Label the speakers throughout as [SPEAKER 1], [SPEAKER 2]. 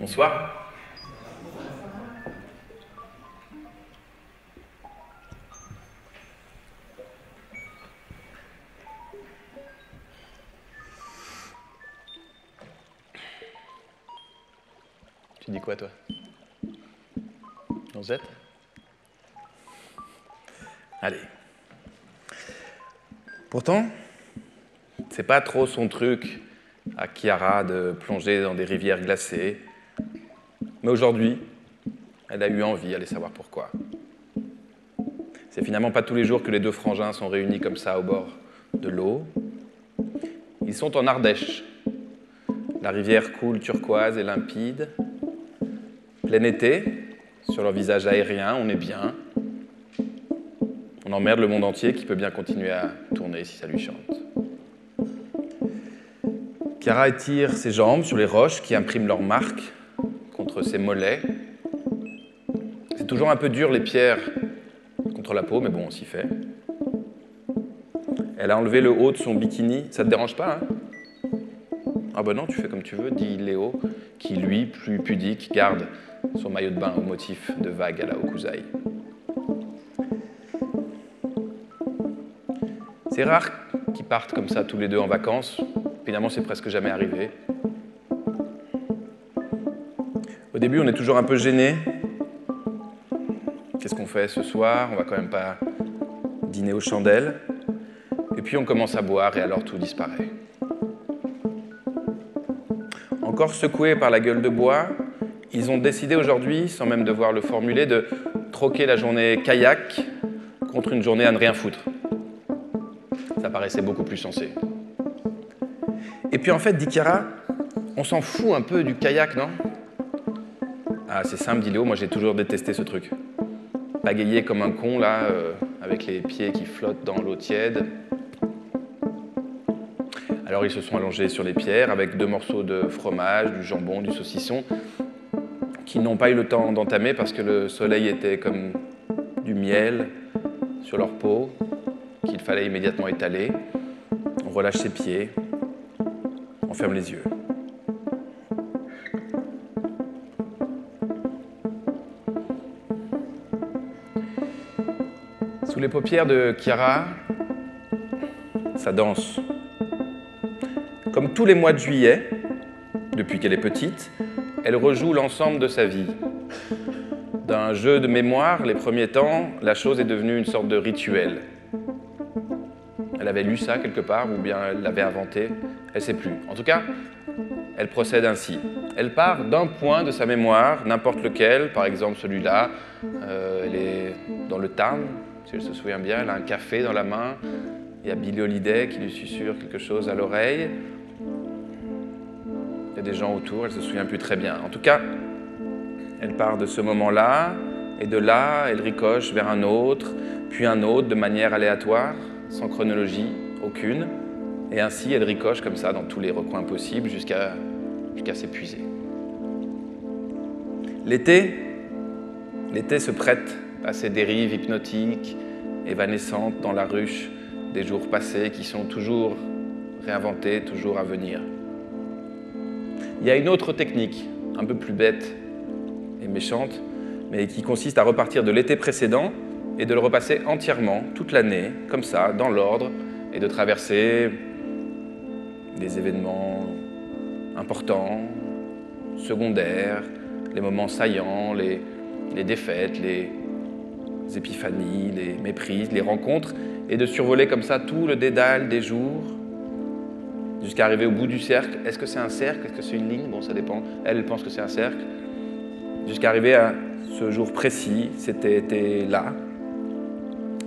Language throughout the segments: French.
[SPEAKER 1] Bonsoir. Tu dis quoi, toi? Noisette? Allez. Pourtant, c'est pas trop son truc à Chiara de plonger dans des rivières glacées. Mais aujourd'hui, elle a eu envie, allez savoir pourquoi. C'est finalement pas tous les jours que les deux frangins sont réunis comme ça au bord de l'eau. Ils sont en Ardèche. La rivière coule turquoise et limpide. Plein été, sur leur visage aérien, on est bien. On emmerde le monde entier qui peut bien continuer à tourner si ça lui chante. Chiara étire ses jambes sur les roches qui impriment leur marque contre ses mollets. C'est toujours un peu dur les pierres contre la peau, mais bon, on s'y fait. Elle a enlevé le haut de son bikini. Ça te dérange pas, hein? Ah ben non, tu fais comme tu veux, dit Léo, qui lui, plus pudique, garde son maillot de bain au motif de vague à la Hokusai. C'est rare qu'ils partent comme ça tous les deux en vacances. Finalement, c'est presque jamais arrivé. Au début, on est toujours un peu gêné. Qu'est-ce qu'on fait ce soir? On va quand même pas dîner aux chandelles. Et puis on commence à boire et alors tout disparaît. Encore secoués par la gueule de bois, ils ont décidé aujourd'hui, sans même devoir le formuler, de troquer la journée kayak contre une journée à ne rien foutre. Ça paraissait beaucoup plus sensé. Et puis en fait, dit Chiara, on s'en fout un peu du kayak, non? Ah, c'est simple, dit Léo, moi j'ai toujours détesté ce truc. Pagayer comme un con, là, avec les pieds qui flottent dans l'eau tiède. Alors ils se sont allongés sur les pierres avec 2 morceaux de fromage, du jambon, du saucisson, qu'ils n'ont pas eu le temps d'entamer parce que le soleil était comme du miel sur leur peau, qu'il fallait immédiatement étaler. On relâche ses pieds, on ferme les yeux. Sous les paupières de Chiara, ça danse. Comme tous les mois de juillet, depuis qu'elle est petite, elle rejoue l'ensemble de sa vie. D'un jeu de mémoire, les premiers temps, la chose est devenue une sorte de rituel. Elle avait lu ça quelque part, ou bien elle l'avait inventé, elle ne sait plus. En tout cas, elle procède ainsi. Elle part d'un point de sa mémoire, n'importe lequel, par exemple celui-là, elle est dans le Tarn, si elle se souvient bien, elle a un café dans la main, il y a Billie Holiday qui lui susurre quelque chose à l'oreille. Il y a des gens autour, elle ne se souvient plus très bien. En tout cas, elle part de ce moment-là, et de là, elle ricoche vers un autre, puis un autre, de manière aléatoire, sans chronologie aucune. Et ainsi, elle ricoche comme ça dans tous les recoins possibles jusqu'à s'épuiser. L'été se prête à ces dérives hypnotiques, évanescentes dans la ruche des jours passés qui sont toujours réinventés, toujours à venir. Il y a une autre technique, un peu plus bête et méchante, mais qui consiste à repartir de l'été précédent et de le repasser entièrement, toute l'année, comme ça, dans l'ordre, et de traverser des événements importants, secondaires, les moments saillants, les défaites, les épiphanies, les méprises, les rencontres, et de survoler comme ça tout le dédale des jours, jusqu'à arriver au bout du cercle. Est-ce que c'est un cercle? Est-ce que c'est une ligne? Bon, ça dépend. Elle pense que c'est un cercle. Jusqu'à arriver à ce jour précis, c'était là,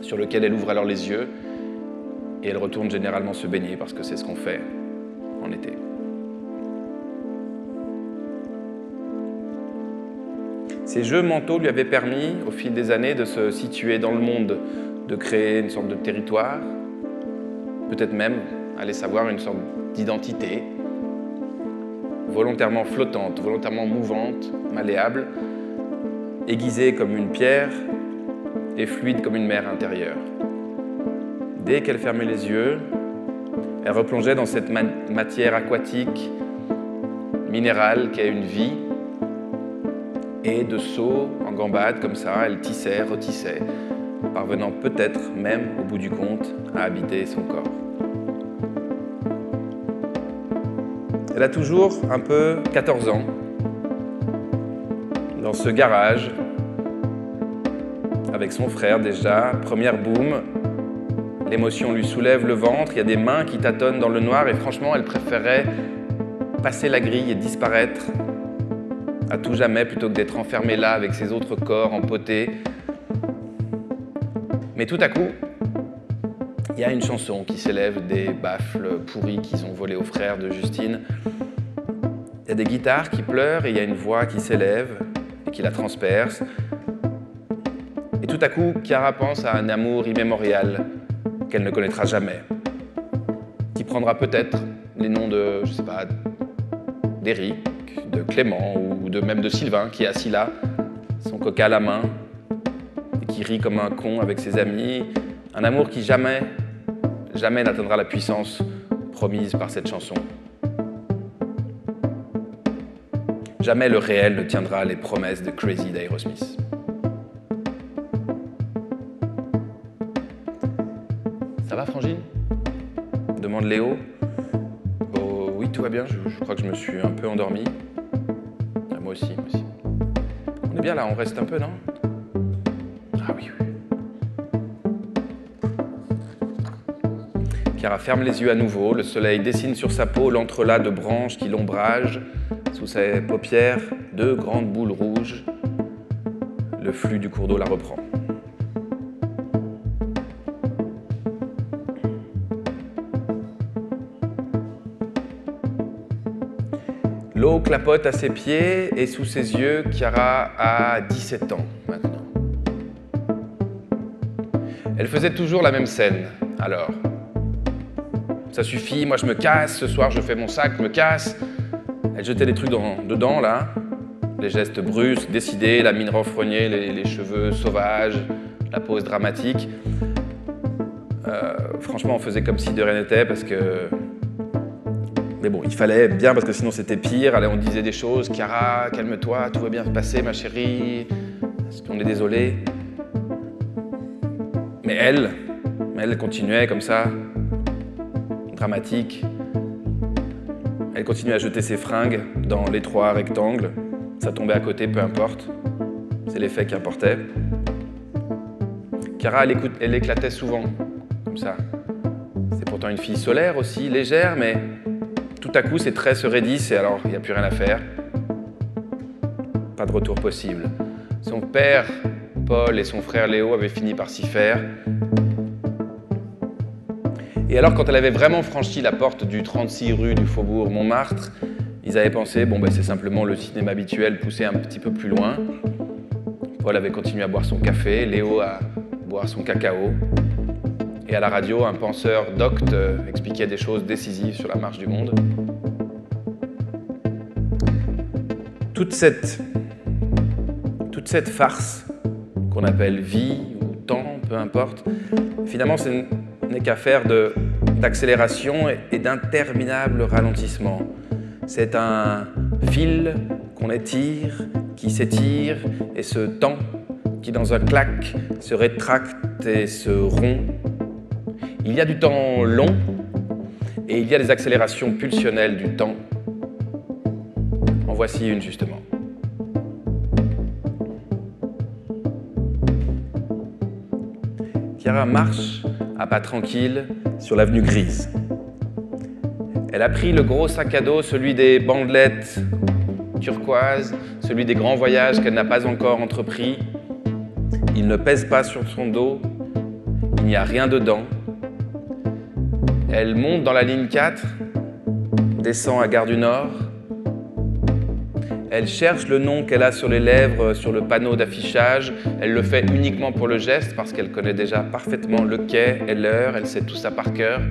[SPEAKER 1] sur lequel elle ouvre alors les yeux, et elle retourne généralement se baigner, parce que c'est ce qu'on fait en été. Ces jeux mentaux lui avaient permis, au fil des années, de se situer dans le monde, de créer une sorte de territoire, peut-être même, allez savoir, une sorte d'identité, volontairement flottante, volontairement mouvante, malléable, aiguisée comme une pierre et fluide comme une mer intérieure. Dès qu'elle fermait les yeux, elle replongeait dans cette matière aquatique, minérale, qui a une vie, Et de saut en gambade, comme ça, elle tissait, retissait, parvenant peut-être même, au bout du compte, à habiter son corps. Elle a toujours un peu 14 ans, dans ce garage, avec son frère déjà, première boum, l'émotion lui soulève le ventre, il y a des mains qui tâtonnent dans le noir et franchement, elle préférait passer la grille et disparaître à tout jamais plutôt que d'être enfermée là avec ses autres corps empotés. Mais tout à coup, il y a une chanson qui s'élève des baffles pourris qu'ils ont volés aux frères de Justine. Il y a des guitares qui pleurent et il y a une voix qui s'élève et qui la transperce. Et tout à coup, Chiara pense à un amour immémorial qu'elle ne connaîtra jamais, qui prendra peut-être les noms de, je sais pas, d'Éric, de Clément ou même de Sylvain qui est assis là, son coca à la main, et qui rit comme un con avec ses amis. Un amour qui jamais n'atteindra la puissance promise par cette chanson. Jamais le réel ne tiendra les promesses de Crazy d'Aerosmith. Ça va, Frangine ? Demande Léo. Oh, oui, tout va bien, je crois que je me suis un peu endormi. Ah, moi aussi. On est bien là, on reste un peu, non ? Ah oui. Chiara ferme les yeux à nouveau, le soleil dessine sur sa peau l'entrelac de branches qui l'ombragent, sous ses paupières, 2 grandes boules rouges. Le flux du cours d'eau la reprend. L'eau clapote à ses pieds et sous ses yeux, Chiara a 17 ans maintenant. Elle faisait toujours la même scène, alors. Ça suffit, moi je me casse, ce soir je fais mon sac, je me casse. Elle jetait des trucs dedans, là. Les gestes brusques, décidés, la mine renfrognée, les cheveux sauvages, la pose dramatique. Franchement, on faisait comme si de rien n'était parce que... Mais bon, il fallait bien parce que sinon c'était pire. Allez, on disait des choses. Chiara, calme-toi, tout va bien se passer, ma chérie. On est désolé. Mais elle continuait comme ça, dramatique. Elle continuait à jeter ses fringues dans l'étroit rectangle. Ça tombait à côté, peu importe. C'est l'effet qui importait. Chiara, elle éclatait souvent, comme ça. C'est pourtant une fille solaire aussi, légère, mais tout à coup, ses traits se raidissent et alors, il n'y a plus rien à faire. Pas de retour possible. Son père, Paul, et son frère Léo avaient fini par s'y faire. Et alors, quand elle avait vraiment franchi la porte du 36 rue du Faubourg Montmartre, ils avaient pensé, bon, c'est simplement le cinéma habituel poussé un petit peu plus loin. Paul avait continué à boire son café, Léo à boire son cacao. Et à la radio, un penseur docte expliquait des choses décisives sur la marche du monde. Toute cette farce qu'on appelle vie ou temps, peu importe, finalement, ce n'est qu'affaire d'accélération et d'interminables ralentissements. C'est un fil qu'on étire, qui s'étire, et ce temps qui, dans un clac, se rétracte et se rompt. Il y a du temps long et il y a des accélérations pulsionnelles du temps. En voici une, justement. Chiara marche à pas tranquille sur l'avenue Grise. Elle a pris le gros sac à dos, celui des bandelettes turquoises, celui des grands voyages qu'elle n'a pas encore entrepris. Il ne pèse pas sur son dos, il n'y a rien dedans. Elle monte dans la ligne 4, descend à Gare du Nord. Elle cherche le nom qu'elle a sur les lèvres, sur le panneau d'affichage. Elle le fait uniquement pour le geste, parce qu'elle connaît déjà parfaitement le quai et l'heure. Elle sait tout ça par cœur.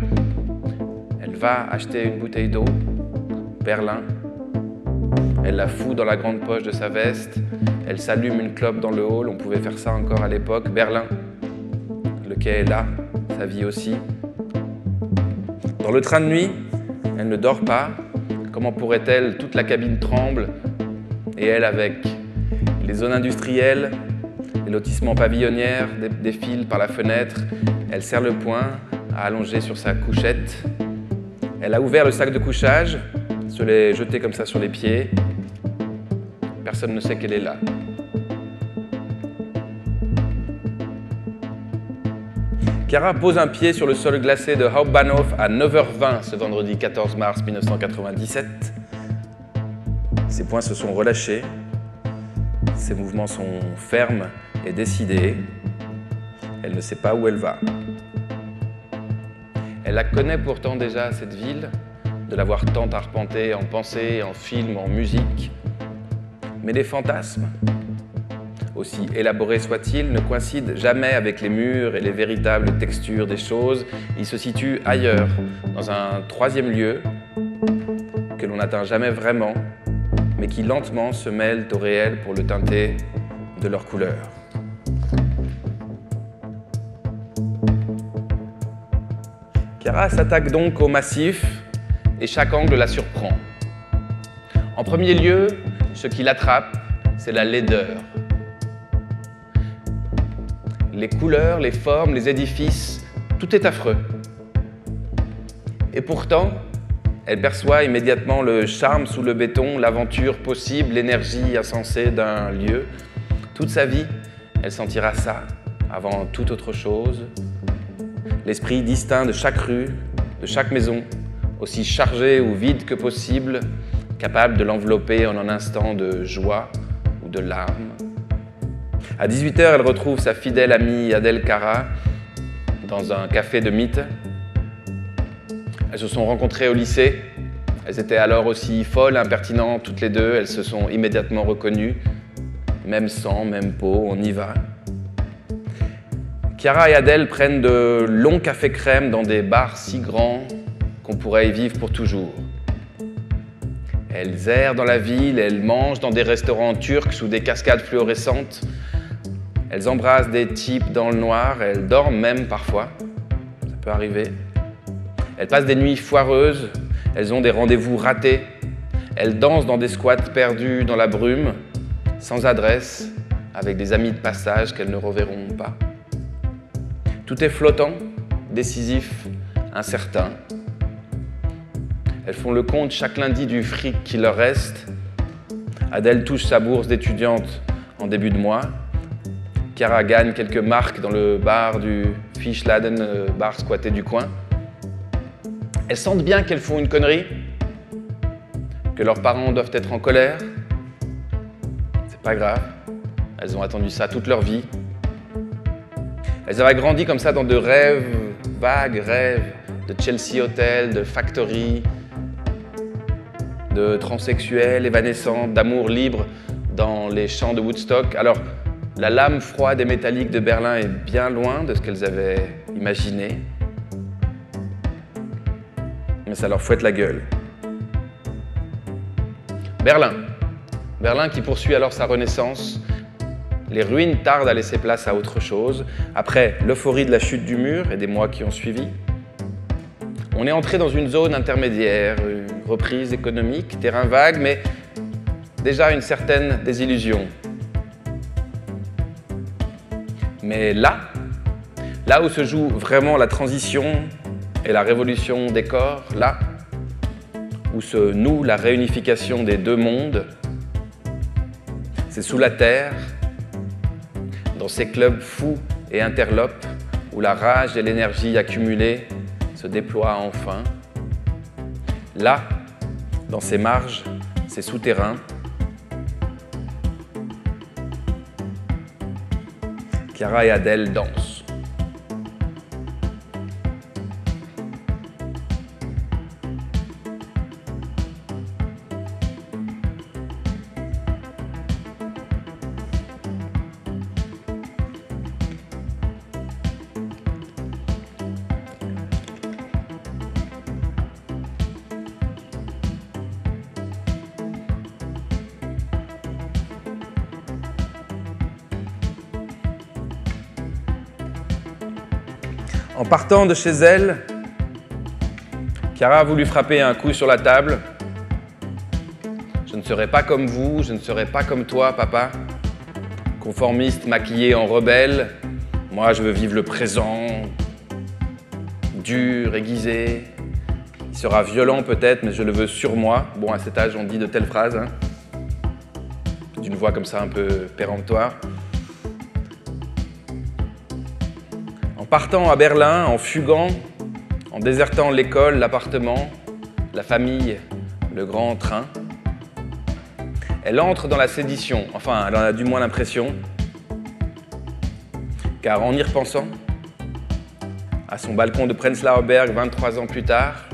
[SPEAKER 1] Elle va acheter une bouteille d'eau, Berlin. Elle la fout dans la grande poche de sa veste. Elle s'allume une clope dans le hall. On pouvait faire ça encore à l'époque. Berlin. Le quai est là, sa vie aussi. Dans le train de nuit, elle ne dort pas. Comment pourrait-elle? Toute la cabine tremble. Et elle avec. Les zones industrielles, les lotissements pavillonnaires défilent par la fenêtre. Elle serre le poing, allongée sur sa couchette. Elle a ouvert le sac de couchage, se l'est jeté comme ça sur les pieds. Personne ne sait qu'elle est là. Chiara pose un pied sur le sol glacé de Hauptbahnhof à 9h20 ce vendredi 14 mars 1997. Ses poings se sont relâchés, ses mouvements sont fermes et décidés. Elle ne sait pas où elle va. Elle la connaît pourtant déjà, cette ville, de l'avoir tant arpentée en pensée, en film, en musique. Mais les fantasmes, aussi élaborés soient-ils, ne coïncident jamais avec les murs et les véritables textures des choses. Ils se situent ailleurs, dans un troisième lieu que l'on n'atteint jamais vraiment, mais qui lentement se mêlent au réel pour le teinter de leurs couleurs. Chiara s'attaque donc au massif et chaque angle la surprend. En premier lieu, ce qui l'attrape, c'est la laideur. Les couleurs, les formes, les édifices, tout est affreux. Et pourtant, elle perçoit immédiatement le charme sous le béton, l'aventure possible, l'énergie insensée d'un lieu. Toute sa vie, elle sentira ça avant toute autre chose. L'esprit distinct de chaque rue, de chaque maison, aussi chargé ou vide que possible, capable de l'envelopper en un instant de joie ou de larmes. À 18h, elle retrouve sa fidèle amie Adèle Cara dans un café de mythe. Elles se sont rencontrées au lycée. Elles étaient alors aussi folles, impertinentes toutes les deux. Elles se sont immédiatement reconnues. Même sang, même peau, on y va. Chiara et Adèle prennent de longs cafés crème dans des bars si grands qu'on pourrait y vivre pour toujours. Elles errent dans la ville, elles mangent dans des restaurants turcs sous des cascades fluorescentes. Elles embrassent des types dans le noir, elles dorment même parfois. Ça peut arriver. Elles passent des nuits foireuses, elles ont des rendez-vous ratés. Elles dansent dans des squats perdus dans la brume, sans adresse, avec des amis de passage qu'elles ne reverront pas. Tout est flottant, décisif, incertain. Elles font le compte chaque lundi du fric qui leur reste. Adèle touche sa bourse d'étudiante en début de mois. Chiara gagne quelques marques dans le bar du Fischladen, bar squatté du coin. Elles sentent bien qu'elles font une connerie, que leurs parents doivent être en colère. C'est pas grave, elles ont attendu ça toute leur vie. Elles avaient grandi comme ça dans de rêves, vagues rêves, de Chelsea Hotel, de Factory, de transsexuels évanescentes, d'amour libre dans les champs de Woodstock. Alors, la lame froide et métallique de Berlin est bien loin de ce qu'elles avaient imaginé. Mais ça leur fouette la gueule. Berlin qui poursuit alors sa renaissance. Les ruines tardent à laisser place à autre chose. Après l'euphorie de la chute du mur et des mois qui ont suivi, on est entré dans une zone intermédiaire, une reprise économique, terrain vague, mais déjà une certaine désillusion. Mais là où se joue vraiment la transition et la révolution des corps, là où se noue la réunification des deux mondes, c'est sous la terre, dans ces clubs fous et interlopes où la rage et l'énergie accumulée se déploient enfin. Là, dans ces marges, ces souterrains, Chiara et Adèle dansent. En partant de chez elle, Chiara a voulu frapper un coup sur la table. Je ne serai pas comme vous, je ne serai pas comme toi, papa. Conformiste maquillé en rebelle, moi je veux vivre le présent, dur, aiguisé. Il sera violent peut-être, mais je le veux sur moi. Bon, à cet âge, on dit de telles phrases, hein, d'une voix comme ça un peu péremptoire. En partant à Berlin, en fuguant, en désertant l'école, l'appartement, la famille, le grand train, elle entre dans la sédition, enfin, elle en a du moins l'impression, car en y repensant, à son balcon de Prenzlauer Berg 23 ans plus tard,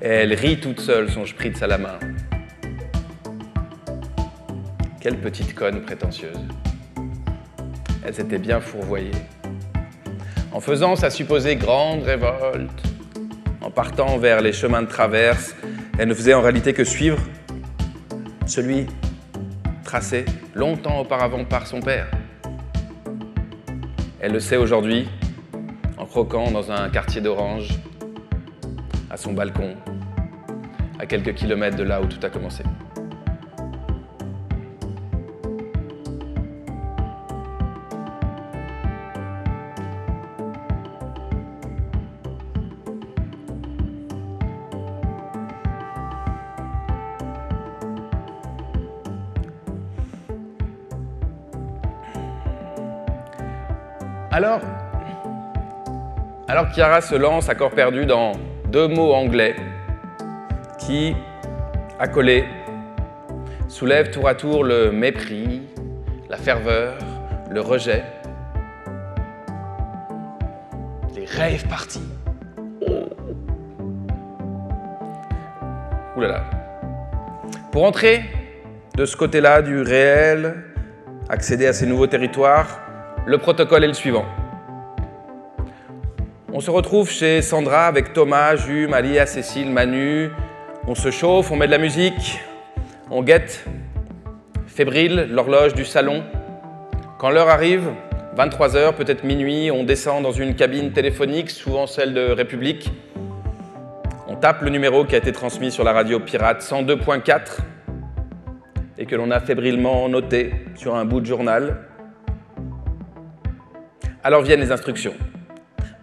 [SPEAKER 1] elle rit toute seule son spritz à la main. Quelle petite conne prétentieuse. Elle s'était bien fourvoyée. En faisant sa supposée grande révolte, en partant vers les chemins de traverse, elle ne faisait en réalité que suivre celui tracé longtemps auparavant par son père. Elle le sait aujourd'hui, en croquant dans un quartier d'Orange, à son balcon, à quelques kilomètres de là où tout a commencé. Alors Chiara se lance à corps perdu dans 2 mots anglais qui, accolés, soulèvent tour à tour le mépris, la ferveur, le rejet. Les rave parties. Oh. Ouh là là. Pour entrer de ce côté-là du réel, accéder à ces nouveaux territoires, le protocole est le suivant. On se retrouve chez Sandra avec Thomas, Jules, Malia, Cécile, Manu. On se chauffe, on met de la musique, on guette, fébrile, l'horloge du salon. Quand l'heure arrive, 23h, peut-être minuit, on descend dans une cabine téléphonique, souvent celle de République. On tape le numéro qui a été transmis sur la radio pirate 102.4 et que l'on a fébrilement noté sur un bout de journal. Alors viennent les instructions.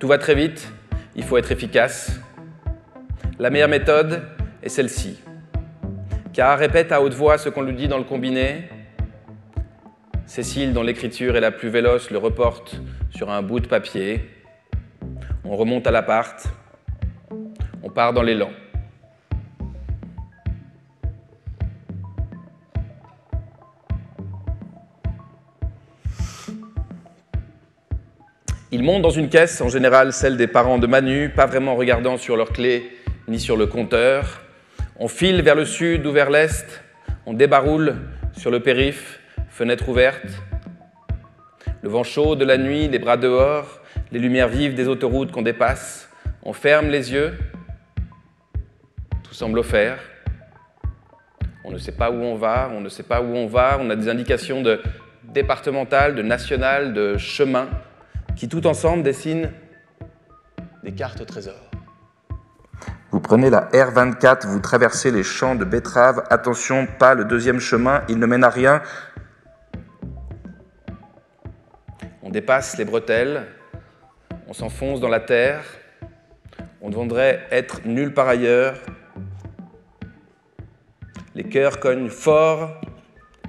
[SPEAKER 1] Tout va très vite, il faut être efficace. La meilleure méthode est celle-ci. Chiara répète à haute voix ce qu'on lui dit dans le combiné. Cécile, dont l'écriture est la plus véloce, le reporte sur un bout de papier. On remonte à l'appart. On part dans l'élan. Ils montent dans une caisse, en général celle des parents de Manu, pas vraiment regardant sur leur clé ni sur le compteur. On file vers le sud ou vers l'est, on débaroule sur le périph', fenêtre ouverte. Le vent chaud de la nuit, les bras dehors, les lumières vives des autoroutes qu'on dépasse. On ferme les yeux, tout semble offert. On ne sait pas où on va, on ne sait pas où on va, on a des indications de départementales, de nationales, de chemins, qui tout ensemble dessinent des cartes au trésor. Vous prenez la R24, vous traversez les champs de betteraves. Attention, pas le deuxième chemin, il ne mène à rien. On dépasse les bretelles, on s'enfonce dans la terre. On devrait être nulle part ailleurs. Les cœurs cognent fort.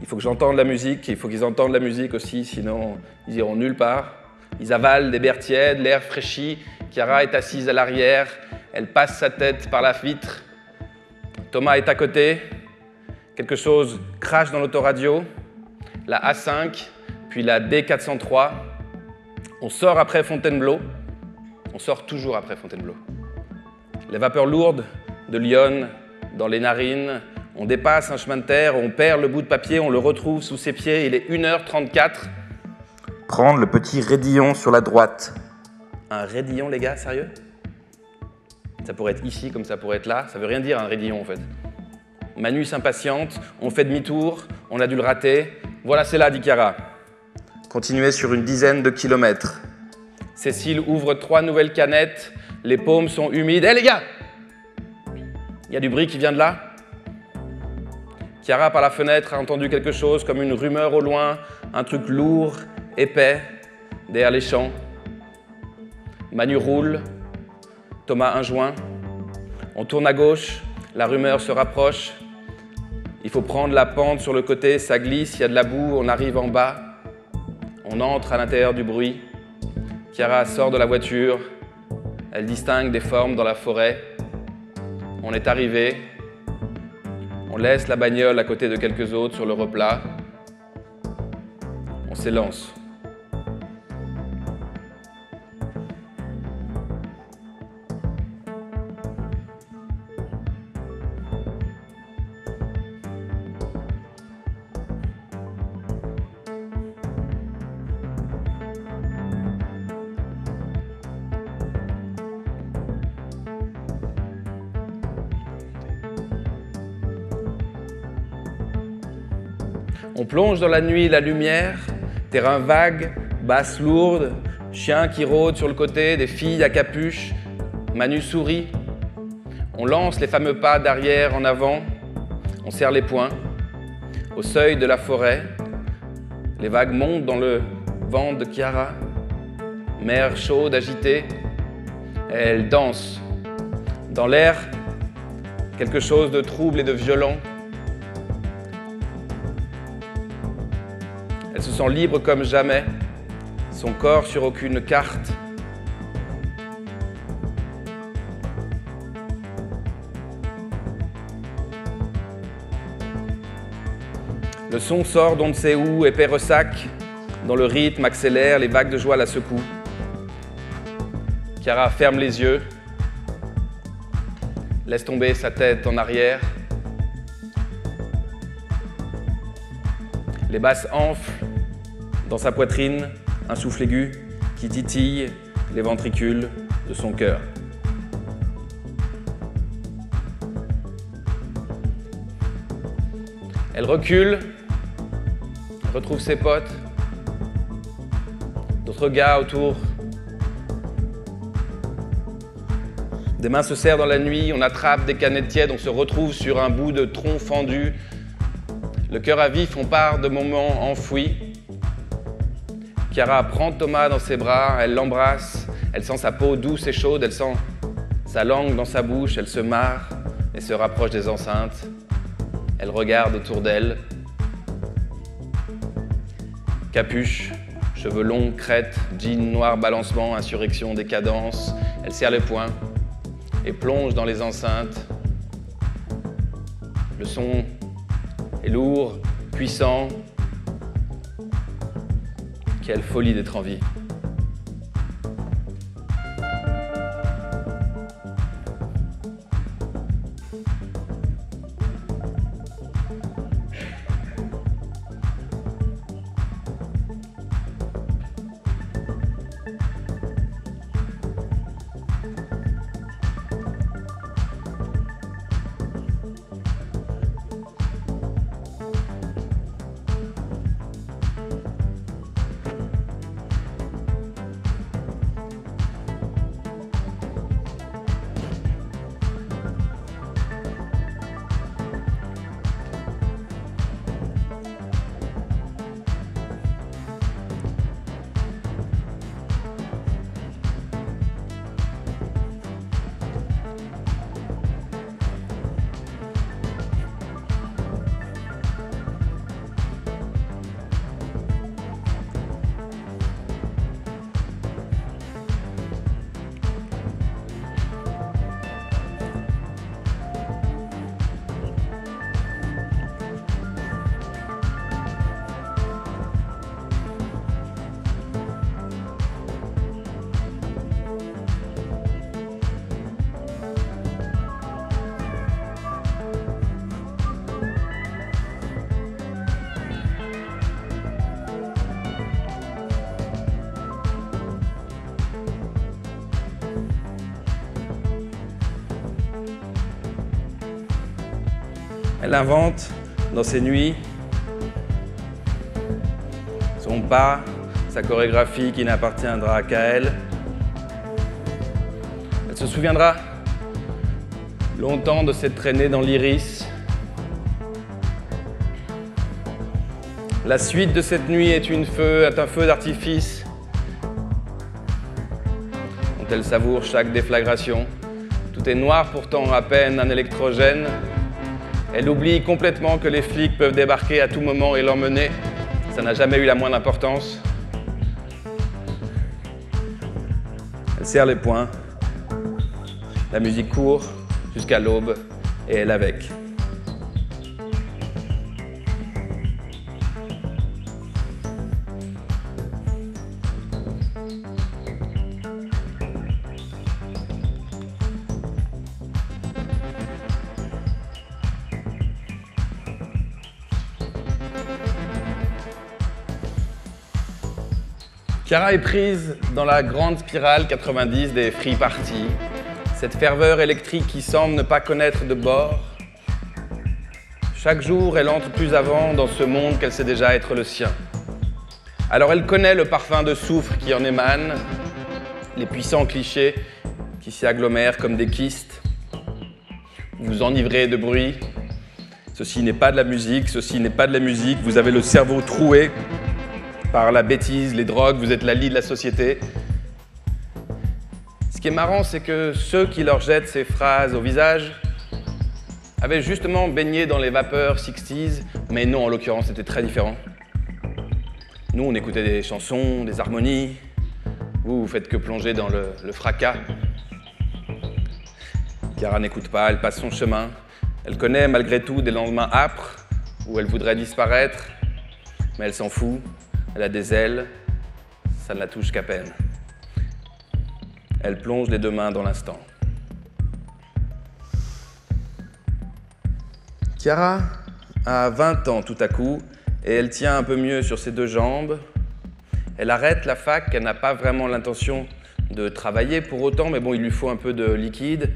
[SPEAKER 1] Il faut que j'entende la musique, il faut qu'ils entendent la musique aussi, sinon ils iront nulle part. Ils avalent des bières tièdes, l'air fraîchi. Chiara est assise à l'arrière, elle passe sa tête par la vitre. Thomas est à côté. Quelque chose crache dans l'autoradio. La A5, puis la D403. On sort après Fontainebleau. On sort toujours après Fontainebleau. Les vapeurs lourdes de Lyon dans les narines. On dépasse un chemin de terre, on perd le bout de papier, on le retrouve sous ses pieds. Il est 1h34. Prendre le petit raidillon sur la droite. Un raidillon, les gars, sérieux? Ça pourrait être ici comme ça pourrait être là. Ça veut rien dire un raidillon en fait. Manu s'impatiente, on fait demi-tour, on a dû le rater. Voilà, c'est là, dit Chiara. Continuez sur une dizaine de kilomètres. Cécile ouvre 3 nouvelles canettes, les paumes sont humides. Hé les gars! Il y a du bruit qui vient de là? Chiara, par la fenêtre, a entendu quelque chose comme une rumeur au loin, un truc lourd, épais, derrière les champs. Manu roule, Thomas un joint. On tourne à gauche, la rumeur se rapproche. Il faut prendre la pente sur le côté, ça glisse, il y a de la boue, on arrive en bas. On entre à l'intérieur du bruit. Chiara sort de la voiture. Elle distingue des formes dans la forêt. On est arrivé. On laisse la bagnole à côté de quelques autres sur le replat. On s'élance. On plonge dans la nuit la lumière, terrain vague, basse lourde, chien qui rôde sur le côté, des filles à capuche, Manu sourit. On lance les fameux pas d'arrière en avant, on serre les poings. Au seuil de la forêt, les vagues montent dans le ventre de Chiara, mer chaude, agitée. Elle danse. Dans l'air, quelque chose de trouble et de violent. Elle se sent libre comme jamais, son corps sur aucune carte. Le son sort d'on ne sait où, épais ressac, dans le rythme accélère, les vagues de joie la secouent. Chiara ferme les yeux, laisse tomber sa tête en arrière. Les basses enflent dans sa poitrine, un souffle aigu qui titille les ventricules de son cœur. Elle recule, retrouve ses potes, d'autres gars autour. Des mains se serrent dans la nuit, on attrape des canettes tièdes, on se retrouve sur un bout de tronc fendu. Le cœur à vif, on part de moments enfouis. Chiara prend Thomas dans ses bras, elle l'embrasse, elle sent sa peau douce et chaude, elle sent sa langue dans sa bouche, elle se marre et se rapproche des enceintes. Elle regarde autour d'elle. Capuche, cheveux longs, crête, jean noir, balancement, insurrection des cadences. Elle serre les poings et plonge dans les enceintes. Le son est lourd, puissant. Quelle folie d'être en vie. Elle invente dans ses nuits son pas, sa chorégraphie qui n'appartiendra qu'à elle. Elle se souviendra longtemps de cette traînée dans l'iris, La suite de cette nuit est un feu d'artifice dont elle savoure chaque déflagration. Tout est noir pourtant, à peine un électrogène. Elle oublie complètement que les flics peuvent débarquer à tout moment et l'emmener. Ça n'a jamais eu la moindre importance. Elle serre les poings. La musique court jusqu'à l'aube et elle avec. Chiara est prise dans la grande spirale 90 des free parties, cette ferveur électrique qui semble ne pas connaître de bord. Chaque jour, elle entre plus avant dans ce monde qu'elle sait déjà être le sien. Alors elle connaît le parfum de soufre qui en émane, les puissants clichés qui s'y agglomèrent comme des kystes. Vous vous enivrez de bruit. Ceci n'est pas de la musique, ceci n'est pas de la musique. Vous avez le cerveau troué par la bêtise, les drogues, vous êtes la lie de la société. Ce qui est marrant, c'est que ceux qui leur jettent ces phrases au visage avaient justement baigné dans les vapeurs 60s, mais non, en l'occurrence, c'était très différent. Nous, on écoutait des chansons, des harmonies. Vous faites que plonger dans le fracas. Chiara n'écoute pas, elle passe son chemin. Elle connaît malgré tout des lendemains âpres où elle voudrait disparaître, mais elle s'en fout. Elle a des ailes, ça ne la touche qu'à peine. Elle plonge les deux mains dans l'instant. Chiara a 20 ans tout à coup et elle tient un peu mieux sur ses deux jambes. Elle arrête la fac, elle n'a pas vraiment l'intention de travailler pour autant, mais bon, il lui faut un peu de liquide.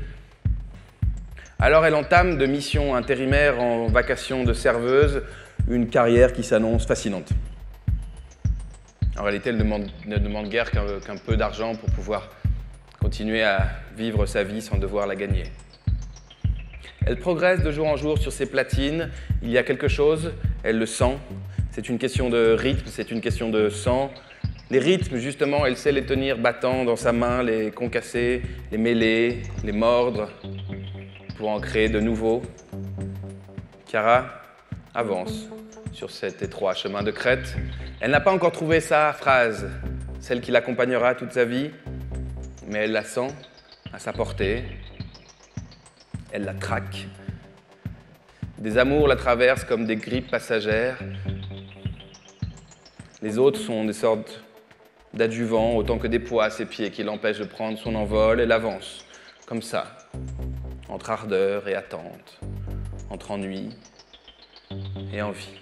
[SPEAKER 1] Alors elle entame de mission intérimaire en vacation de serveuse une carrière qui s'annonce fascinante. En réalité, elle ne demande guère qu'un peu d'argent pour pouvoir continuer à vivre sa vie sans devoir la gagner. Elle progresse de jour en jour sur ses platines. Il y a quelque chose, elle le sent. C'est une question de rythme, c'est une question de sang. Les rythmes, justement, elle sait les tenir battants dans sa main, les concasser, les mêler, les mordre, pour en créer de nouveaux. Chiara avance sur cet étroit chemin de crête. Elle n'a pas encore trouvé sa phrase, celle qui l'accompagnera toute sa vie, mais elle la sent à sa portée. Elle la traque. Des amours la traversent comme des grippes passagères. Les autres sont des sortes d'adjuvants, autant que des poids à ses pieds qui l'empêchent de prendre son envol. Elle avance, comme ça, entre ardeur et attente, entre ennui et envie.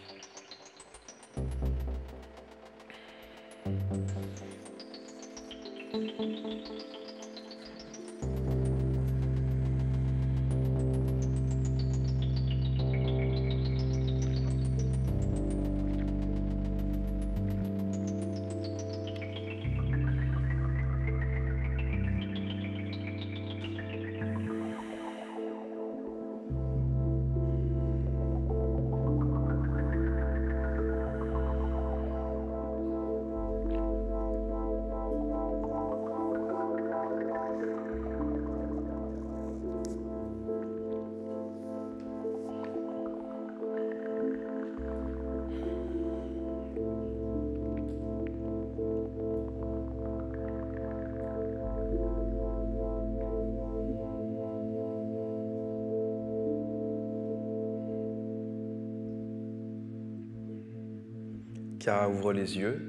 [SPEAKER 1] Chiara ouvre les yeux.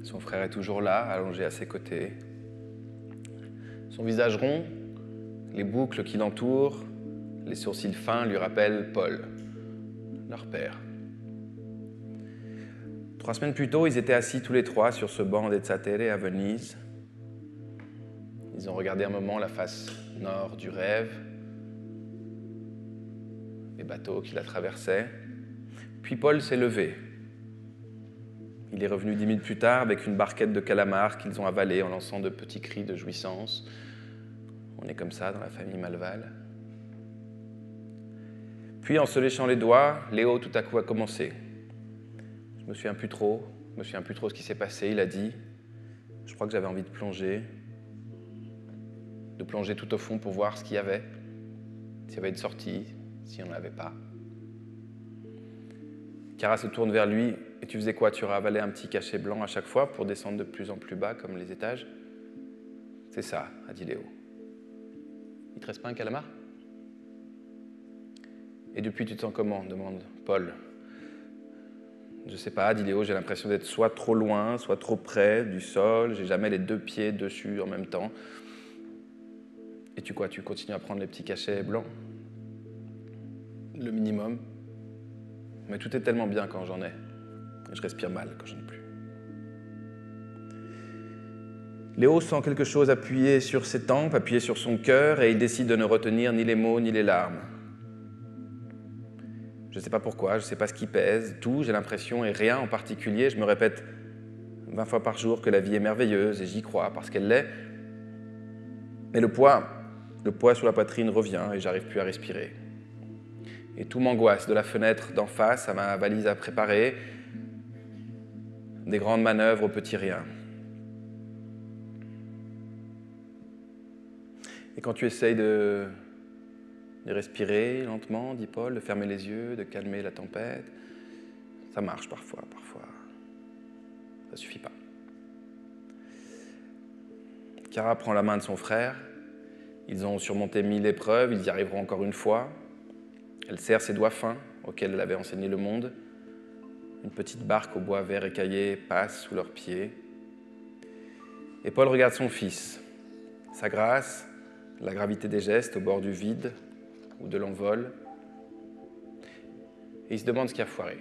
[SPEAKER 1] Son frère est toujours là, allongé à ses côtés. Son visage rond, les boucles qui l'entourent, les sourcils fins lui rappellent Paul, leur père. 3 semaines plus tôt, ils étaient assis tous les trois sur ce banc d'Ezzatere à Venise. Ils ont regardé un moment la face nord du rêve, les bateaux qui la traversaient. Puis Paul s'est levé. Il est revenu 10 minutes plus tard avec une barquette de calamars qu'ils ont avalés en lançant de petits cris de jouissance. On est comme ça dans la famille Malval. Puis en se léchant les doigts, Léo tout à coup a commencé. me souviens plus trop. Je me souviens plus trop ce qui s'est passé. Il a dit, je crois que j'avais envie de plonger tout au fond pour voir ce qu'il y avait, s'il y avait une sortie, s'il n'y en avait pas. Cara se tourne vers lui. Et tu faisais quoi? Tu ravalais un petit cachet blanc à chaque fois pour descendre de plus en plus bas, comme les étages? C'est ça, a dit Léo. Il te reste pas un calamar? Et depuis, tu te sens comment? Demande Paul. Je sais pas, dit Léo, j'ai l'impression d'être soit trop loin, soit trop près du sol. J'ai jamais les 2 pieds dessus en même temps. Et tu quoi? Tu continues à prendre les petits cachets blancs? Le minimum. Mais tout est tellement bien quand j'en ai. Je respire mal quand j'en ai plus. Léo sent quelque chose appuyer sur ses tempes, appuyer sur son cœur, et il décide de ne retenir ni les mots ni les larmes. Je ne sais pas pourquoi, je ne sais pas ce qui pèse, tout, j'ai l'impression, et rien en particulier. Je me répète 20 fois par jour que la vie est merveilleuse, et j'y crois parce qu'elle l'est. Mais le poids sur la poitrine revient, et j'arrive plus à respirer. Et tout m'angoisse, de la fenêtre d'en face à ma valise à préparer, des grandes manœuvres au petit rien. Et quand tu essayes de respirer lentement, dit Paul, de fermer les yeux, de calmer la tempête, ça marche parfois. Ça suffit pas. Cara prend la main de son frère. Ils ont surmonté 1000 épreuves, ils y arriveront encore une fois. Elle serre ses doigts fins, auxquels elle avait enseigné le monde. Une petite barque au bois vert écaillé passe sous leurs pieds. Et Paul regarde son fils. Sa grâce, la gravité des gestes au bord du vide ou de l'envol. Et il se demande ce qui a foiré.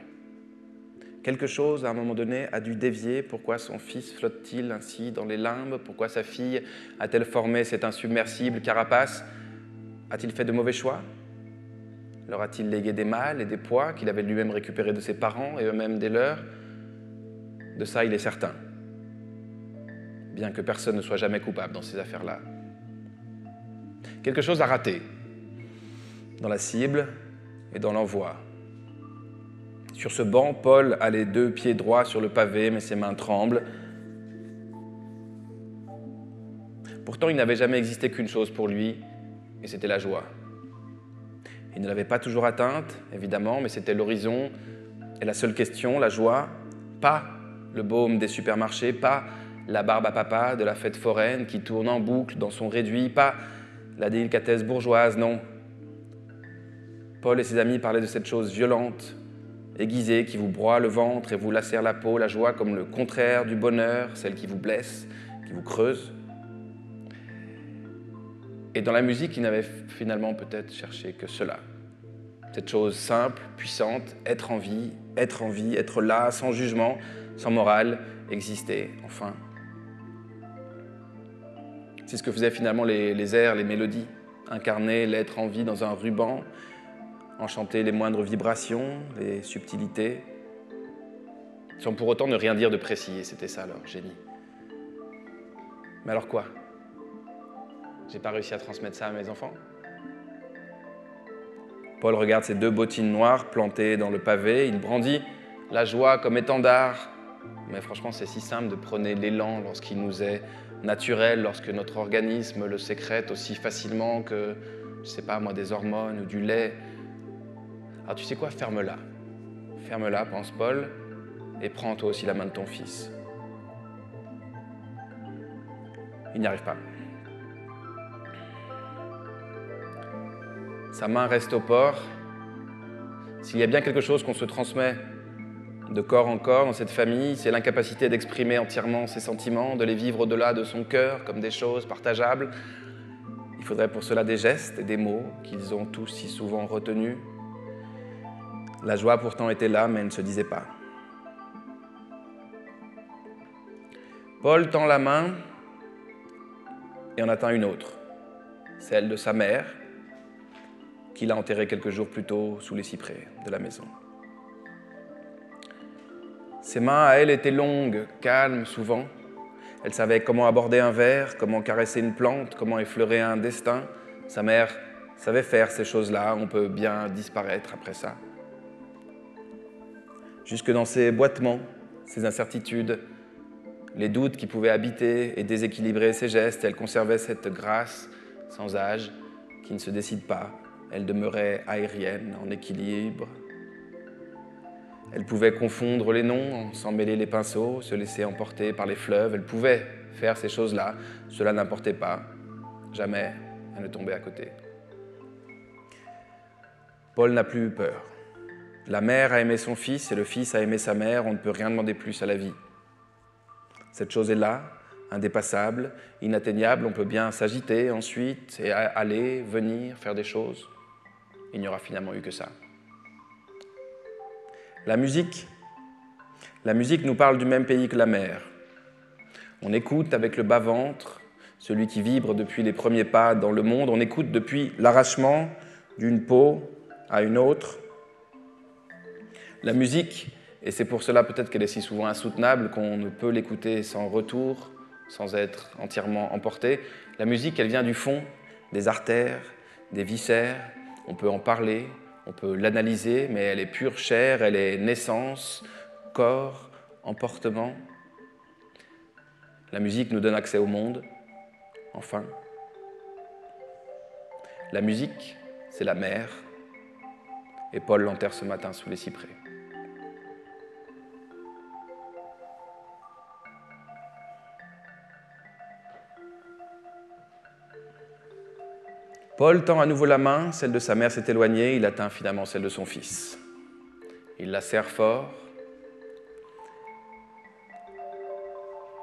[SPEAKER 1] Quelque chose, à un moment donné, a dû dévier. Pourquoi son fils flotte-t-il ainsi dans les limbes? Pourquoi sa fille a-t-elle formé cette insubmersible carapace? A-t-il fait de mauvais choix? Leur a-t-il légué des mâles et des poids qu'il avait lui-même récupérés de ses parents et eux-mêmes des leurs? De ça, il est certain. Bien que personne ne soit jamais coupable dans ces affaires-là. Quelque chose a raté. Dans la cible et dans l'envoi. Sur ce banc, Paul a les 2 pieds droits sur le pavé, mais ses mains tremblent. Pourtant, il n'avait jamais existé qu'une chose pour lui, et c'était la joie. Il ne l'avait pas toujours atteinte, évidemment, mais c'était l'horizon. Et la seule question, la joie, pas le baume des supermarchés, pas la barbe à papa de la fête foraine qui tourne en boucle dans son réduit, pas la délicatesse bourgeoise, non. Paul et ses amis parlaient de cette chose violente, aiguisée, qui vous broie le ventre et vous lacère la peau, la joie comme le contraire du bonheur, celle qui vous blesse, qui vous creuse. Et dans la musique, il n'avait finalement peut-être cherché que cela. Cette chose simple, puissante, être en vie, être là, sans jugement, sans morale, exister, enfin. C'est ce que faisaient finalement les airs, les mélodies, incarner l'être en vie dans un ruban, enchanter les moindres vibrations, les subtilités, sans pour autant ne rien dire de précis, et c'était ça leur génie. Mais alors quoi? J'ai pas réussi à transmettre ça à mes enfants? Paul regarde ses 2 bottines noires plantées dans le pavé, il brandit la joie comme étendard. Mais franchement, c'est si simple de prôner l'élan lorsqu'il nous est naturel, lorsque notre organisme le sécrète aussi facilement que, je sais pas moi, des hormones ou du lait. Alors tu sais quoi, ferme-la. Ferme-la, pense Paul, et prends toi aussi la main de ton fils. Il n'y arrive pas. Sa main reste au port. S'il y a bien quelque chose qu'on se transmet de corps en corps dans cette famille, c'est l'incapacité d'exprimer entièrement ses sentiments, de les vivre au-delà de son cœur comme des choses partageables. Il faudrait pour cela des gestes et des mots qu'ils ont tous si souvent retenus. La joie pourtant était là, mais elle ne se disait pas. Paul tend la main et en atteint une autre, celle de sa mère, qu'il a enterrée quelques jours plus tôt sous les cyprès de la maison. Ses mains, à elle, étaient longues, calmes souvent. Elle savait comment aborder un verre, comment caresser une plante, comment effleurer un destin. Sa mère savait faire ces choses-là, on peut bien disparaître après ça. jusque dans ses boitements, ses incertitudes, les doutes qui pouvaient habiter et déséquilibrer ses gestes. Elle conservait cette grâce sans âge qui ne se décide pas. Elle demeurait aérienne, en équilibre. Elle pouvait confondre les noms, s'en mêler les pinceaux, se laisser emporter par les fleuves. Elle pouvait faire ces choses-là. Cela n'importait pas. Jamais elle ne tombait à côté. Paul n'a plus eu peur. La mère a aimé son fils et le fils a aimé sa mère. On ne peut rien demander plus à la vie. Cette chose est là, indépassable, inatteignable. On peut bien s'agiter ensuite et aller, venir, faire des choses. Il n'y aura finalement eu que ça. La musique nous parle du même pays que la mer. On écoute avec le bas-ventre, celui qui vibre depuis les premiers pas dans le monde. On écoute depuis l'arrachement d'une peau à une autre. La musique, et c'est pour cela peut-être qu'elle est si souvent insoutenable qu'on ne peut l'écouter sans retour, sans être entièrement emporté. La musique, elle vient du fond, des artères, des viscères. On peut en parler, on peut l'analyser, mais elle est pure chair, elle est naissance, corps, emportement. La musique nous donne accès au monde, enfin. La musique, c'est la mer, et Paul l'enterre ce matin sous les cyprès. Paul tend à nouveau la main, celle de sa mère s'est éloignée, il atteint finalement celle de son fils. Il la serre fort.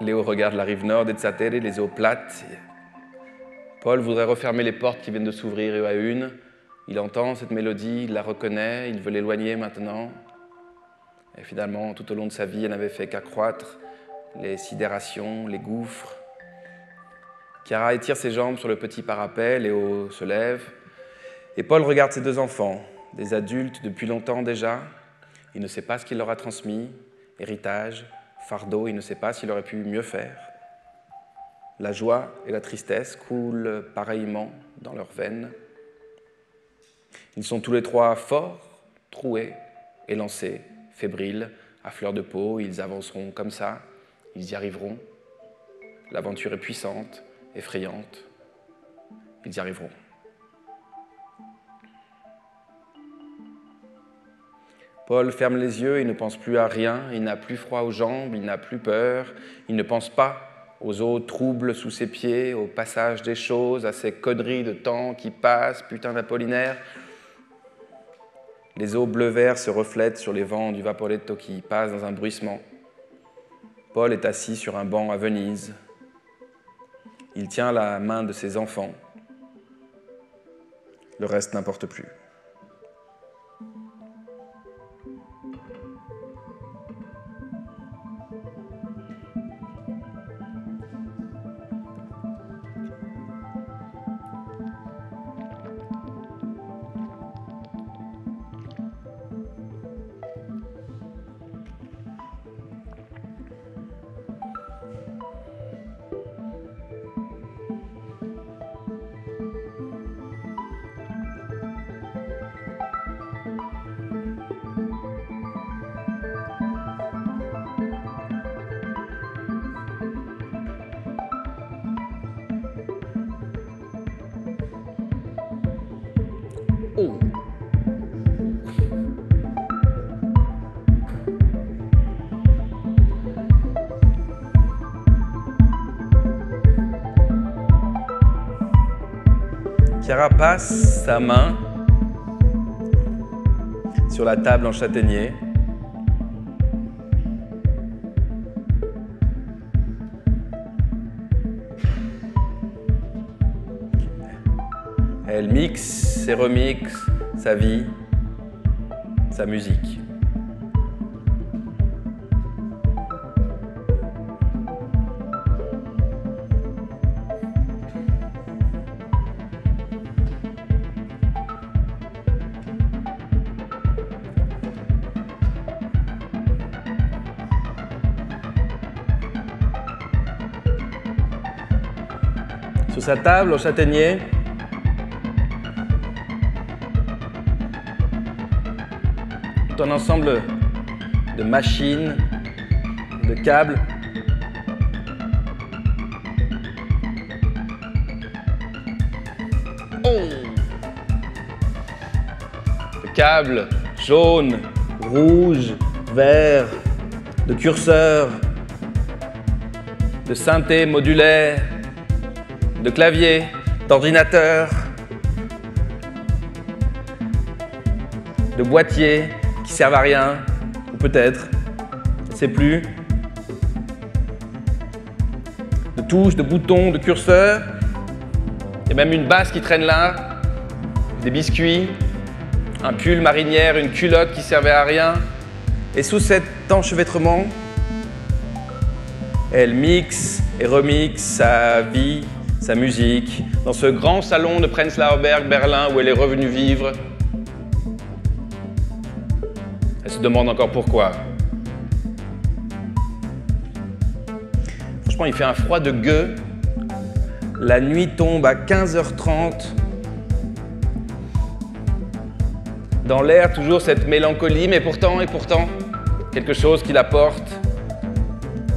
[SPEAKER 1] Léo regarde la rive nord d'Etzatere, les eaux plates. Paul voudrait refermer les portes qui viennent de s'ouvrir une à une. Il entend cette mélodie, il la reconnaît, il veut l'éloigner maintenant. Et finalement, tout au long de sa vie, elle n'avait fait qu'accroître les sidérations, les gouffres. Chiara étire ses jambes sur le petit parapet, Léo se lève. Et Paul regarde ses deux enfants, des adultes depuis longtemps déjà. Il ne sait pas ce qu'il leur a transmis, héritage, fardeau, il ne sait pas s'il aurait pu mieux faire. La joie et la tristesse coulent pareillement dans leurs veines. Ils sont tous les trois forts, troués, élancés, fébriles, à fleur de peau. Ils avanceront comme ça, ils y arriveront. L'aventure est puissante, effrayante. Ils y arriveront. Paul ferme les yeux, il ne pense plus à rien, il n'a plus froid aux jambes, il n'a plus peur, il ne pense pas aux eaux troubles sous ses pieds, au passage des choses, à ces conneries de temps qui passent, putain d'Apollinaire. Les eaux bleu-vert se reflètent sur les vents du Vaporetto qui passent dans un bruissement. Paul est assis sur un banc à Venise. Il tient la main de ses enfants. Le reste n'importe plus. Oh. Chiara passe sa main sur la table en châtaignier. Elle mixe et remixe sa vie, sa musique. Sur sa table en châtaignier, un ensemble de machines, de câbles. De câbles jaunes, rouges, verts, de curseurs, de synthés modulaires, de claviers, d'ordinateurs, de boîtiers qui servent à rien, ou peut-être, je ne sais plus, de touches, de boutons, de curseurs, il y a même une basse qui traîne là, des biscuits, un pull marinière, une culotte qui servait à rien. Et sous cet enchevêtrement, elle mixe et remixe sa vie, sa musique, dans ce grand salon de Prenzlauer Berg, Berlin, où elle est revenue vivre. Elle se demande encore pourquoi. Franchement, il fait un froid de gueux. La nuit tombe à 15h30. Dans l'air, toujours cette mélancolie, mais pourtant, quelque chose qui la porte,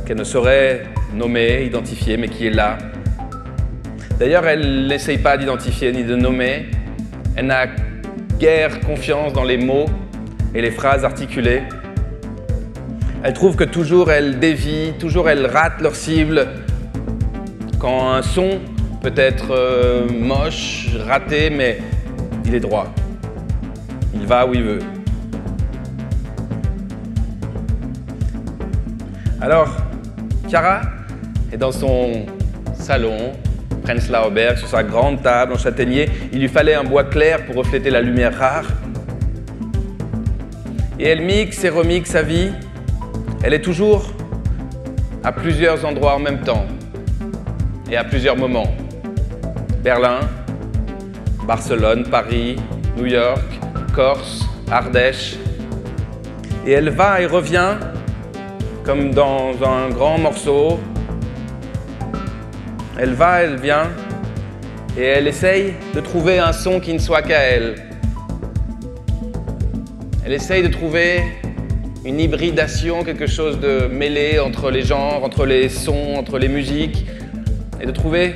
[SPEAKER 1] qu'elle ne saurait nommer, identifier, mais qui est là. D'ailleurs, elle n'essaye pas d'identifier ni de nommer. Elle n'a guère confiance dans les mots et les phrases articulées. Elle trouve que toujours elle dévie, toujours elle rate leur cible. Quand un son peut être moche, raté, mais il est droit. Il va où il veut. Alors, Chiara est dans son salon, Prenzlauer Berg, sur sa grande table en châtaignier. Il lui fallait un bois clair pour refléter la lumière rare. Et elle mixe et remixe sa vie. Elle est toujours à plusieurs endroits en même temps et à plusieurs moments. Berlin, Barcelone, Paris, New York, Corse, Ardèche. Et elle va et revient comme dans un grand morceau. Elle va, elle vient, et elle essaye de trouver un son qui ne soit qu'à elle. Elle essaye de trouver une hybridation, quelque chose de mêlé entre les genres, entre les sons, entre les musiques, et de trouver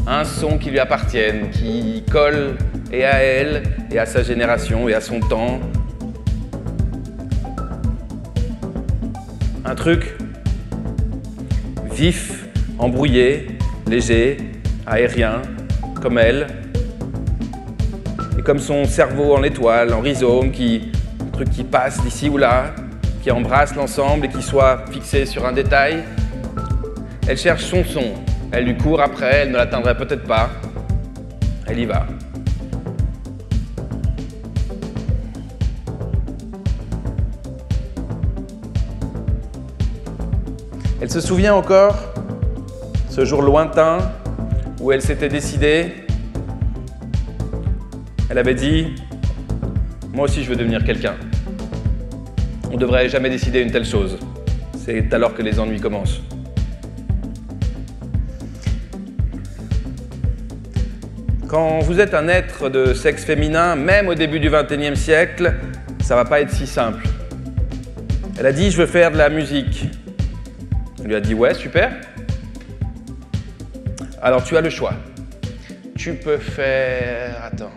[SPEAKER 1] un son qui lui appartienne, qui colle et à elle, et à sa génération, et à son temps. Un truc vif, embrouillé, léger, aérien, comme elle, et comme son cerveau en étoile, en rhizome, un truc qui passe d'ici ou là, qui embrasse l'ensemble et qui soit fixé sur un détail. Elle cherche son son, elle lui court après, elle ne l'atteindrait peut-être pas, elle y va. Elle se souvient encore, ce jour lointain, où elle s'était décidée. Elle avait dit « Moi aussi, je veux devenir quelqu'un. On ne devrait jamais décider une telle chose. C'est alors que les ennuis commencent. » Quand vous êtes un être de sexe féminin, même au début du XXIe siècle, ça ne va pas être si simple. Elle a dit « Je veux faire de la musique. » On lui a dit « Ouais, super. Alors tu as le choix. Tu peux faire... Attends.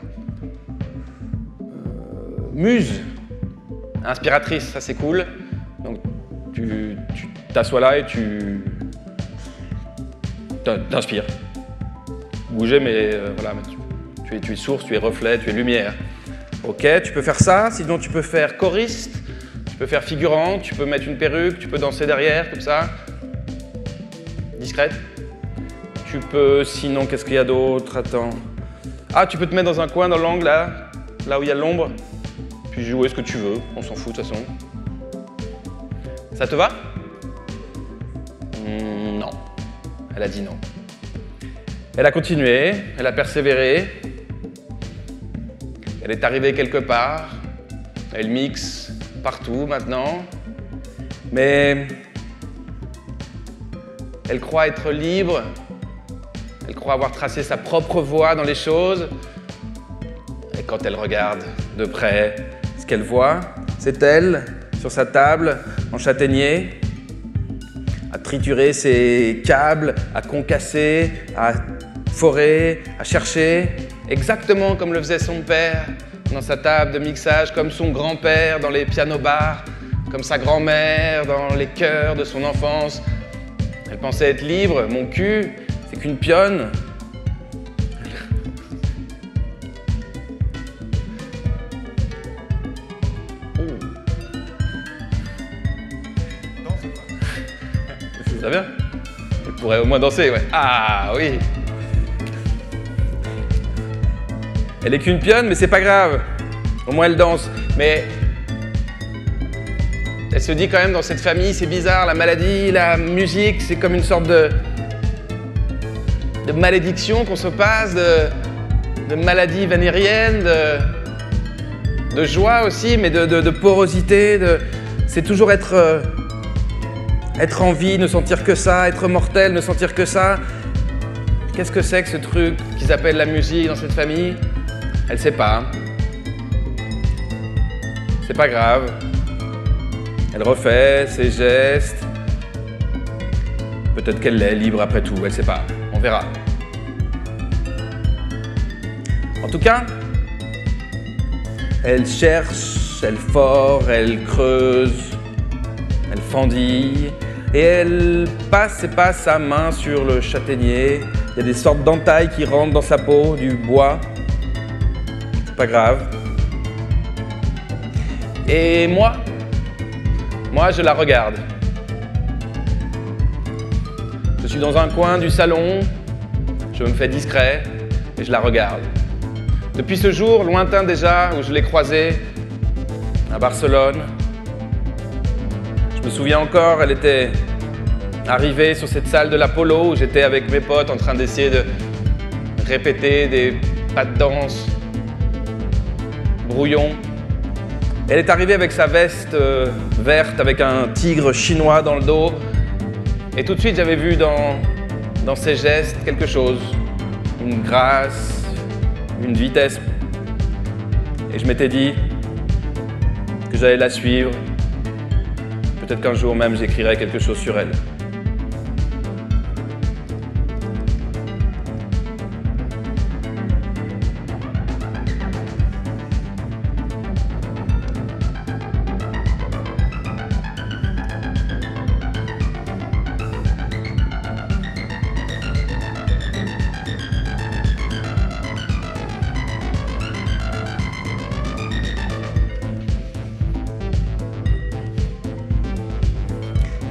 [SPEAKER 1] Muse. Inspiratrice, ça c'est cool. Donc tu t'assois là et tu t'inspires. Bouger, mais voilà, tu es source, tu es reflet, tu es lumière. Ok, tu peux faire ça. Sinon tu peux faire choriste, tu peux faire figurante, tu peux mettre une perruque, tu peux danser derrière, comme ça. Discrète. Tu peux, sinon, qu'est-ce qu'il y a d'autre? Attends. Ah, tu peux te mettre dans un coin, dans l'angle, là où il y a l'ombre. Puis jouer ce que tu veux, on s'en fout de toute façon. Ça te va? Non. Elle a dit non. Elle a continué, elle a persévéré. Elle est arrivée quelque part. Elle mixe partout maintenant. Mais elle croit être libre. Elle croit avoir tracé sa propre voie dans les choses. Et quand elle regarde de près, ce qu'elle voit, c'est elle, sur sa table en châtaignier, à triturer ses câbles, à concasser, à forer, à chercher, exactement comme le faisait son père dans sa table de mixage, comme son grand-père dans les pianos-bars, comme sa grand-mère dans les chœurs de son enfance. Elle pensait être libre, mon cul, c'est qu'une pionne. Ça va bien? Elle pourrait au moins danser, ouais. Ah oui! Elle est qu'une pionne, mais c'est pas grave. Au moins elle danse. Mais elle se dit quand même dans cette famille, c'est bizarre, la maladie, la musique, c'est comme une sorte de malédiction qu'on se passe, de maladie vénérienne, de joie aussi, mais de porosité. C'est toujours être en vie, ne sentir que ça, être mortel, ne sentir que ça. Qu'est-ce que c'est que ce truc qu'ils appellent la musique dans cette famille? Elle sait pas. C'est pas grave. Elle refait ses gestes. Peut-être qu'elle l'est libre après tout, elle sait pas. On verra. En tout cas, elle cherche, elle fore, elle creuse, elle fendille. Et elle passe et passe sa main sur le châtaignier. Il y a des sortes d'entailles qui rentrent dans sa peau, du bois. C'est pas grave. Et moi, je la regarde. Je suis dans un coin du salon, je me fais discret et je la regarde. Depuis ce jour lointain déjà où je l'ai croisée à Barcelone, je me souviens encore, elle était arrivée sur cette salle de l'Apollo où j'étais avec mes potes en train d'essayer de répéter des pas de danse brouillon. Elle est arrivée avec sa veste verte avec un tigre chinois dans le dos. Et tout de suite, j'avais vu dans ses gestes quelque chose. Une grâce, une vitesse. Et je m'étais dit que j'allais la suivre. Peut-être qu'un jour même, j'écrirai quelque chose sur elle.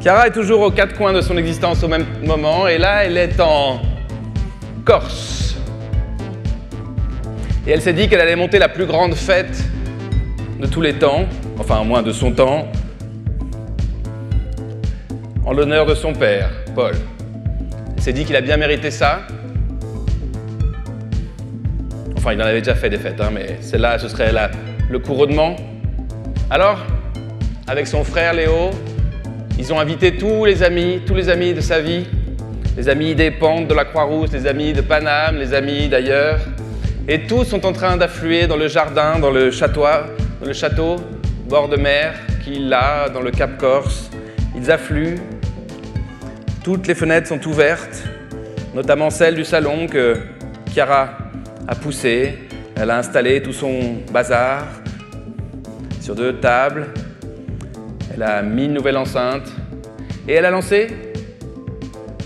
[SPEAKER 1] Chiara est toujours aux quatre coins de son existence au même moment, et là, elle est en Corse. Et elle s'est dit qu'elle allait monter la plus grande fête de tous les temps, enfin, au moins de son temps, en l'honneur de son père, Paul. Elle s'est dit qu'il a bien mérité ça. Enfin, il en avait déjà fait des fêtes, hein, mais celle-là, ce serait le couronnement. Alors, avec son frère Léo, ils ont invité tous les amis de sa vie, les amis des Pentes, de la Croix-Rouge, les amis de Paname, les amis d'ailleurs. Et tous sont en train d'affluer dans le jardin, dans le château, bord de mer qu'il a dans le Cap Corse. Ils affluent. Toutes les fenêtres sont ouvertes, notamment celle du salon que Chiara a poussée. Elle a installé tout son bazar sur 2 tables. Elle a mis une nouvelle enceinte et elle a lancé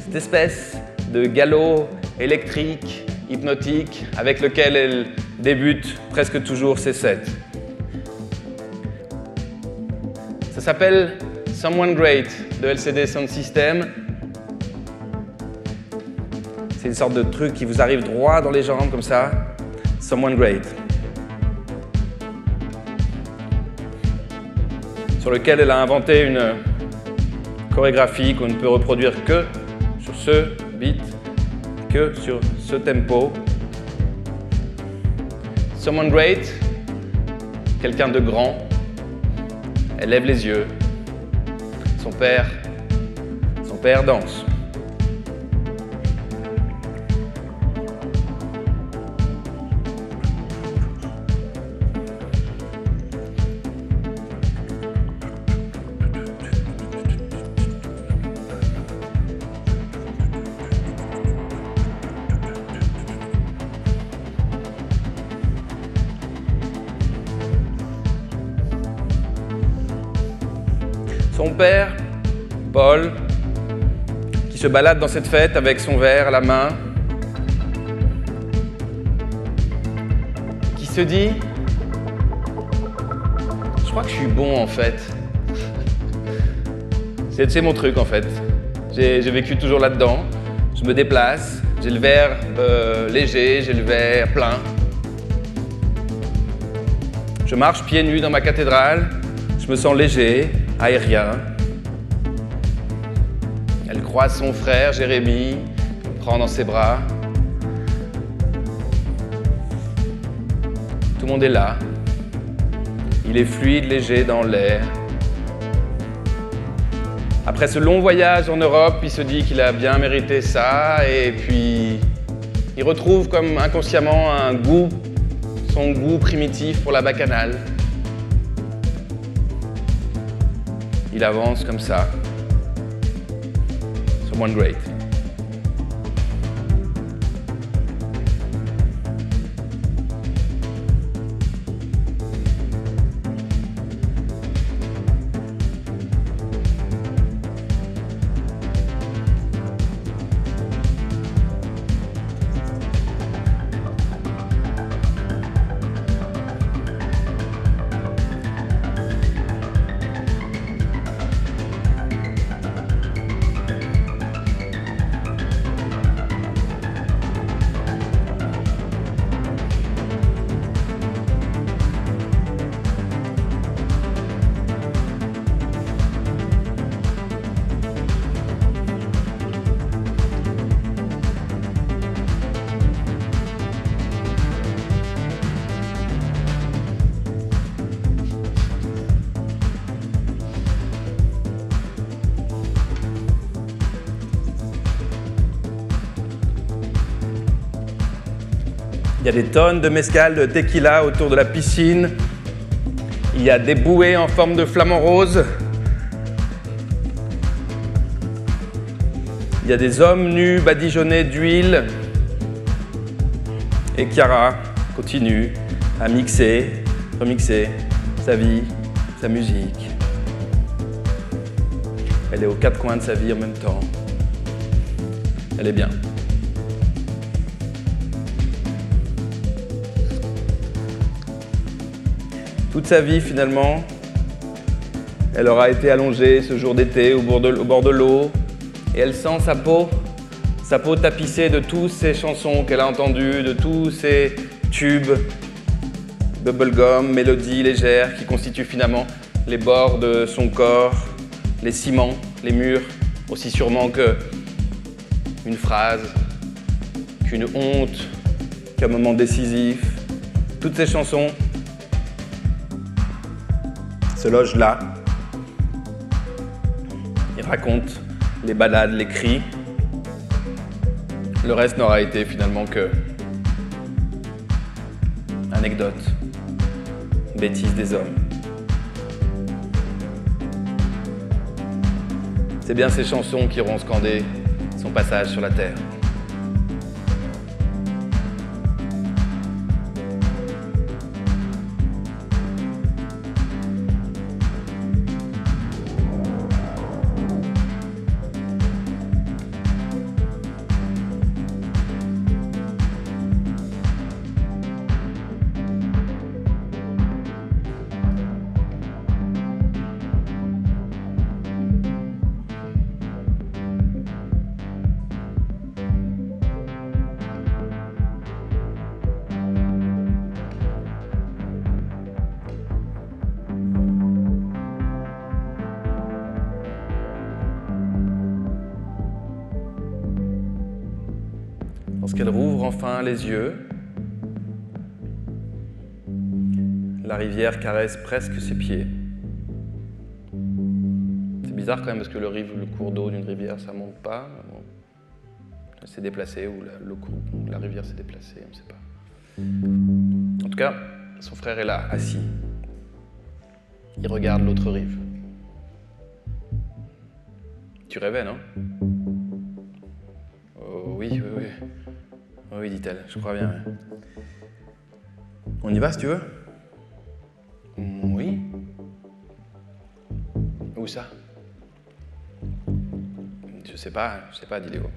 [SPEAKER 1] cette espèce de galop électrique, hypnotique, avec lequel elle débute presque toujours ses sets. Ça s'appelle Someone Great de LCD Sound System. C'est une sorte de truc qui vous arrive droit dans les jambes comme ça. Someone Great. Sur lequel elle a inventé une chorégraphie qu'on ne peut reproduire que sur ce beat, que sur ce tempo. Someone Great, quelqu'un de grand. Elle lève les yeux. Son père danse. Son père, Paul, qui se balade dans cette fête avec son verre à la main, qui se dit « Je crois que je suis bon en fait ». C'est mon truc en fait. J'ai vécu toujours là-dedans. Je me déplace, j'ai le verre léger, j'ai le verre plein. Je marche pieds nus dans ma cathédrale, je me sens léger, aérien. Elle croise son frère Jérémie, le prend dans ses bras. Tout le monde est là. Il est fluide, léger dans l'air. Après ce long voyage en Europe, il se dit qu'il a bien mérité ça et puis il retrouve comme inconsciemment son goût primitif pour la bacchanale. Il avance comme ça. Someone great. Il y a des tonnes de mezcal, de tequila autour de la piscine. Il y a des bouées en forme de flamant rose. Il y a des hommes nus badigeonnés d'huile. Et Chiara continue à mixer, remixer sa vie, sa musique. Elle est aux quatre coins de sa vie en même temps. Elle est bien. Toute sa vie, finalement, elle aura été allongée ce jour d'été au bord de l'eau et elle sent sa peau tapissée de toutes ces chansons qu'elle a entendues, de tous ces tubes, bubblegum, mélodies légères qui constituent finalement les bords de son corps, les ciments, les murs, aussi sûrement qu'une phrase, qu'une honte, qu'un moment décisif. Toutes ces chansons se loge là. Il raconte les balades, les cris. Le reste n'aura été finalement que anecdote, bêtises des hommes. C'est bien ces chansons qui auront scandé son passage sur la terre. Lorsqu'elle rouvre enfin les yeux, la rivière caresse presque ses pieds. C'est bizarre quand même parce que le cours d'eau d'une rivière, ça monte pas. Bon, elle s'est déplacée ou la rivière s'est déplacée, on ne sait pas. En tout cas, son frère est là, assis. Il regarde l'autre rive. Tu rêvais, non ? Oh, oui. Oui, dit-elle, je crois bien. On y va, si tu veux ? Oui. Où ça ? Je sais pas, dit Léo.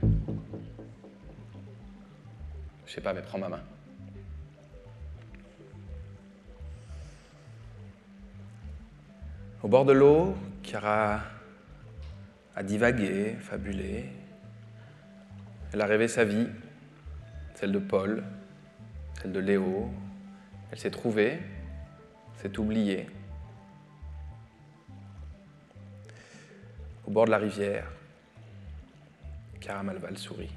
[SPEAKER 1] Je sais pas, mais prends ma main. Au bord de l'eau, Chiara a divagué, fabulé. Elle a rêvé sa vie, celle de Paul, celle de Léo. Elle s'est trouvée, s'est oubliée. Au bord de la rivière, Chiara Malval sourit.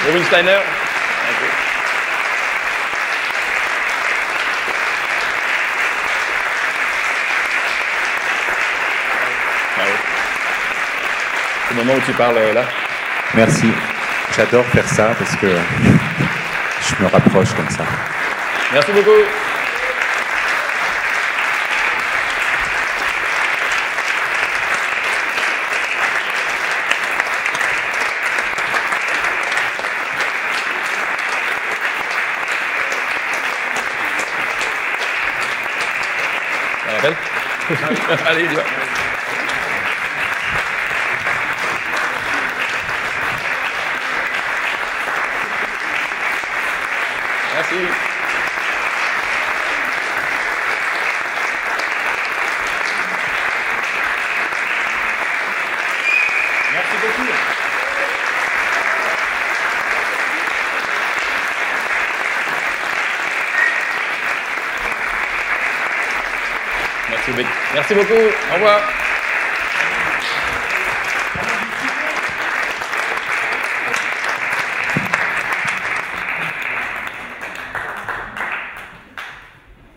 [SPEAKER 1] Rubinsteiner. C'est le moment où tu parles là.
[SPEAKER 2] Merci. J'adore faire ça parce que je me rapproche comme ça.
[SPEAKER 1] Merci beaucoup. Allez, dis-moi. Merci. Merci beaucoup. Merci beaucoup. Au revoir.